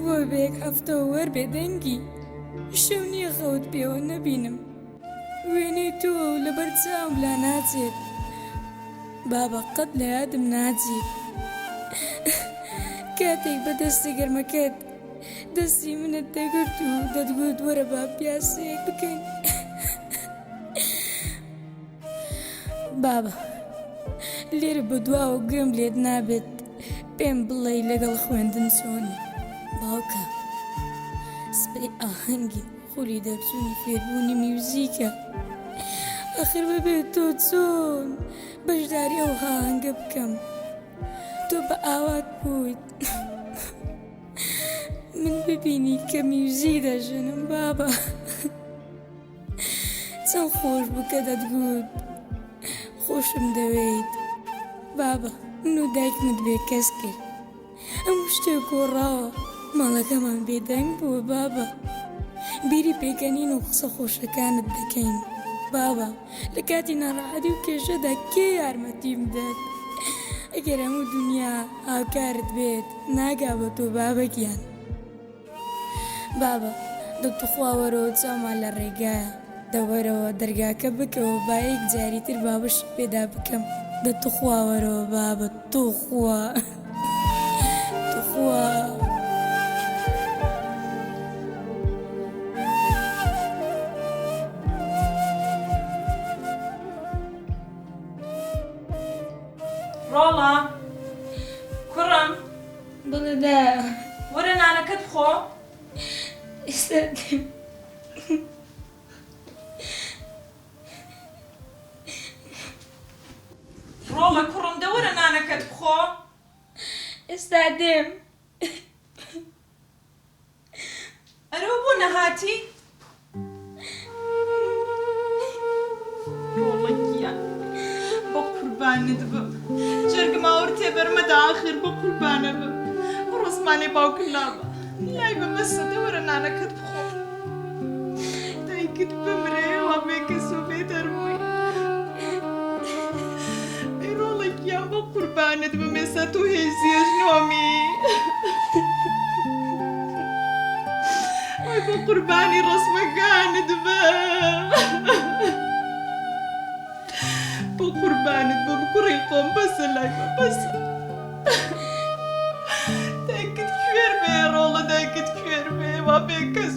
بۆ بەیەک هەفتەوە وەربێ دەنگی شەو نییە خەوت پێوە نەبینم وێنەی تۆ لەبەر چاوم لا ناچێت بابە قەت لە یادم ناچێت کاتێک بە دەستی گەرمەکەت دەستی منت دەگرت و دەتگوت وەرە با پیاسەیەک بکەین بابە لێرە بە دواوە گوێم لێت نابێت پێم بڵێ لەگەڵ خوێندن چۆنی باوکە سبەی ئاهەنگی خولی دەرچوونی فێربوونی میوزیکە ئەخر ببێت تۆ چۆن بەشداری ئەو هاهەنگە بکەم تۆ بە ئاوات بوویت من ببینی کە میوزیک دەژێنم بابە چەند خۆش بکە دەتگوت خۆشم دەوێیت بابە من و دایکمت بێ کەس کرد ئەم شتێک گۆڕاوە ماڵەکەمان بێدەنگ بووە بابە بیری پێکەنین و قسە خۆشەکانت دەکەین بابە لە کاتی ناڕەحەتی و کێشەدا کێ یارمەتیم بدات ئەگەر هەموو دنیا هاوکارت بێت ناگا بە تۆ بابەگیان بابە دەتوخوا وەرەوە چاومان لە ڕێگایە دەوەرەوە دەرگاکە بکەوە با یەک جاریتر بابش پێدا بکەم دەتوخوا وەرەوە بابە توخوا توخوا ڕۆڵە کوڕم بڵێ دا وەرە نانەکەت بخۆ ئێستا دێم ڕۆڵە کوڕم دە وەرە نانەکەت بخۆ ئێستا دێم ئەرەوە بۆ نەهاتی ڕۆڵەکیە بۆ قوربانت بم جەرگم ئاور تێبەرمەدا ئاخر بۆ قوربانە بم بۆ ڕۆزمانی باوکم نابە لای بەمەسە دە وەرە نانەکەت بخۆ دایکت بمرێ وا بێکەسۆ بێدەرمووی ئەی ڕۆڵێکیان بۆ قوربانت بم ئێستا تۆ هێزیە ژنۆمی ئەی بۆ قوربانی ڕۆسمەکانت بم بۆ قوربانت بم کوڕی خۆم بەسە لای بە بەسە دایکت کوێر بێ ڕۆڵە دایکت کوێر بێ وا بێ کەس